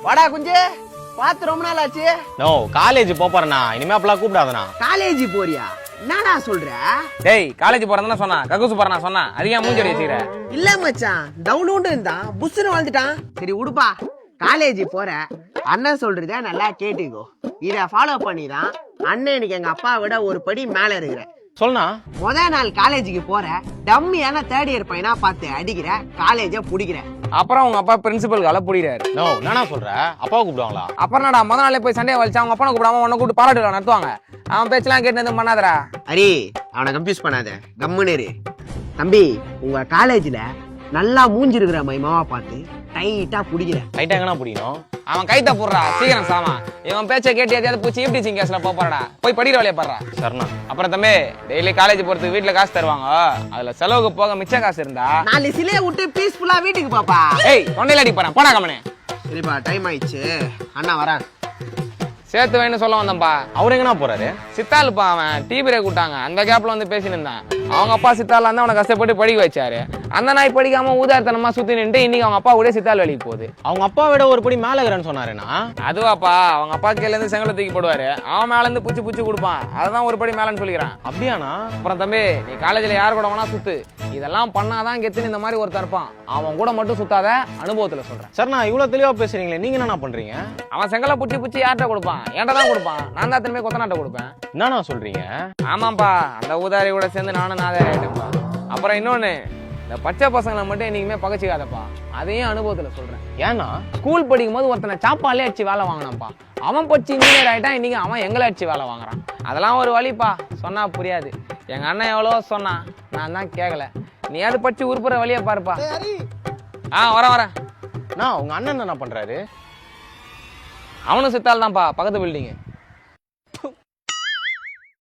வாடா குஞ்சு, பாத்து ரொம்ப நாள் ஆச்சு. நோ காலேஜ் போறேண்ணா, இனிமே அப்பெல்லாம் கூப்பிடாதண்ணா. காலேஜ் போறியா? என்னடா சொல்ற? டேய் காலேஜ் போறேன்னு சொன்னா, கக்கூசு போறேன் சொன்னா, அதிகமா மூஞ்சடி வச்சுக்கிற. இல்ல மச்சான், டவுன் இருந்தான், புஷ்னு வாழ்ந்துட்டான். சரி உடுப்பா, காலேஜ் போற அண்ணன் சொல்றத நல்லா கேட்டுக்கோ. இத ஃபாலோ பண்ணிதான் அண்ணன் எனக்கு எங்க அப்பா விட ஒரு படி மேல இருக்கிற. சொல்லுண்ணா. முத நாள் காலேஜுக்கு போற, டம்மியான தேர்ட் இயர் பையனா பார்த்து அடிக்கிற, காலேஜ புடிக்கிற. அப்புறம் உங்க அப்பா பிரின்சிபல் கால புடிக்கிறாரு. நோ நானா சொல்ற, அப்பாவை கூப்பிடுவாங்களா? அப்புறம் நாடா முத நாளே போய் சண்டே வலிச்சா அவங்க அப்பா கூப்பிடாம உன்னை கூப்பிட்டு பாராட்டு விழா நடத்துவாங்க. அவன் பேச்செல்லாம் கேட்டு எதுவும் பண்ணாதடா. அரி, அவனை கன்ஃபியூஸ் பண்ணாத, கம்முன்னு இரு. தம்பி, உங்க காலேஜ்ல நல்லா மூஞ்சிருக்கிற மைமாவா பார்த்து டைட்டா புடிக்கிற. டைட்டா எங்கன்னா பிடிக்கணும். அவன் கைத்த போடுறா, சீக்கிரம் சாமா. இவன் பேச்சை கேட்டு எதையாவது பூச்சி சீஃப் டீச்சிங் கேஸ்ல போறடா, போய் படிக்கிற வேலையை பாடுறா. சரிண்ணா. அப்புறம் தம்பி, டெய்லி காலேஜ் போறதுக்கு வீட்டுல காசு தருவாங்க. அதுல செலவுக்கு போக மிச்ச காசு இருந்தா 4 சிலையை விட்டு பீஸ்ஃபுல்லா வீட்டுக்கு பாப்பா. ஏய் தொண்டையில அடி போறேன், போடா கம்மனே. சரிப்பா, டைம் ஆயிடுச்சு, அண்ணா வரேன். சேர்த்து வேணும்னு சொல்ல வந்தேன்ப்பா. அவரு எங்கண்ணா போறாரு? சித்தாளுப்பா, அவன் டீ பிரேக் விட்டாங்க, அந்த கேப்ல வந்து பேசின்னு இருந்தான். அவங்க அப்பா சித்தாள் வந்து அவனை கஷ்டப்பட்டு படிக்க வச்சாரு. அந்த நாய் படிக்காம ஊதாரித்தனமா சுத்தி நின்று இன்னைக்கு அவங்க அப்பா கூட சித்தாள் வேலைக்கு போகுது. அவங்க அப்பா விட ஒரு படி மேல இருக்கிறேன்னு சொன்னாருண்ணா. அதுவாப்பா, அவங்க அப்பா கீழ இருந்து செங்கலை தூக்கி போடுவாரு, அவன் மேல இருந்து புச்சு புச்சு கொடுப்பான். அதான் ஒரு படி மேலன்னு சொல்லிக்கிறான். அப்படியாண்ணா? அப்புறம் தம்பி, நீ காலேஜ்ல யார் கூட வேணா சுத்து, இதெல்லாம் பண்ணாதான் கெத்துன்னு இந்த மாதிரி ஒருத்தர் இருப்பான். அவன் கூட மட்டும் சுத்தாத, அனுபவத்துல சொல்றேன். சரிண்ணா, இவ்வளவு தெளிவா பேசுறீங்களே, நீங்க என்ன பண்றீங்க? அவன் செங்கலை புச்சு புச்சு யார்கிட்ட கொடுப்பான்? என்கிட்ட தான் கொடுப்பான். நான் தான் திரும்ப கொத்தனாட்ட கொடுப்பேன். என்னண்ணா சொல்றீங்க? ஆமாப்பா, அந்த ஊதாரி கூட சேர்ந்து நானும் நாதாரி ஆயிட்டேன்ப்பா. அப்புறம் இன்னொன்னு, இந்த பச்சை பசங்களை மட்டும் என்னைக்குமே பகச்சிக்காதப்பா, அதையும் அனுபவத்துல சொல்றேன். ஏன்னா ஸ்கூல் படிக்கும் போது ஒருத்தனை சாப்பாலே அடிச்சு வேலை வாங்கினான்ப்பா. அவன் படிச்சு இன்ஜினியர் ஆயிட்டான், இன்னைக்கு அவன் எங்களை அடிச்சு வேலை வாங்குறான். அதெல்லாம் ஒரு வழிப்பா, சொன்னா புரியாது. எங்க அண்ணன் எவ்வளவோ சொன்னான், நான் தான் கேட்கல. நீ அது படிச்சு உருப்புற வழியை பாருப்பா. வரேன். உங்க அண்ணன் என்ன பண்றாரு? அவனும் சித்தால் தான்ப்பா, பக்கத்து பில்டிங்கு.